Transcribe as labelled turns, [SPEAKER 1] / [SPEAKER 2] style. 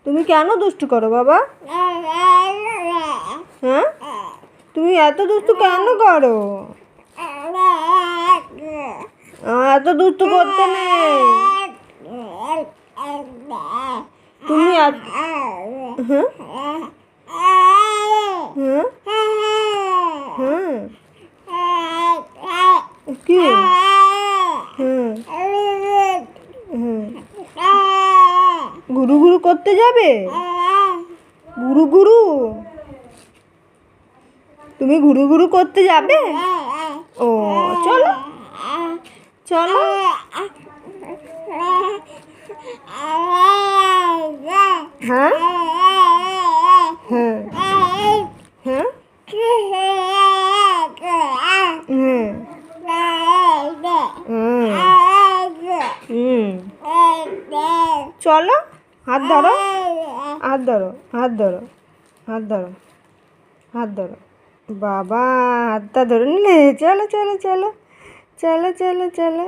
[SPEAKER 1] তুমি কেন দুষ্টু করো বাবা? হ্যাঁ, তুমি এত দুষ্টু কেন করো? এত দুষ্টু করতে নেই। তুমি হ্যাঁ হ্যাঁ হ্যাঁ কি গুরু গুরু করতে যাবে? গুরু গুরু, তুমি গুরু গুরু করতে যাবে? ও চলো চলো। হ্যাঁ হ্যাঁ হ্যাঁ চলো, হাত ধরো হাত ধরো হাত ধরো হাত ধরো হাত ধরো। বাবা হাতটা ধরে নিলে, চলো চলো চলো চলো চলো চলো।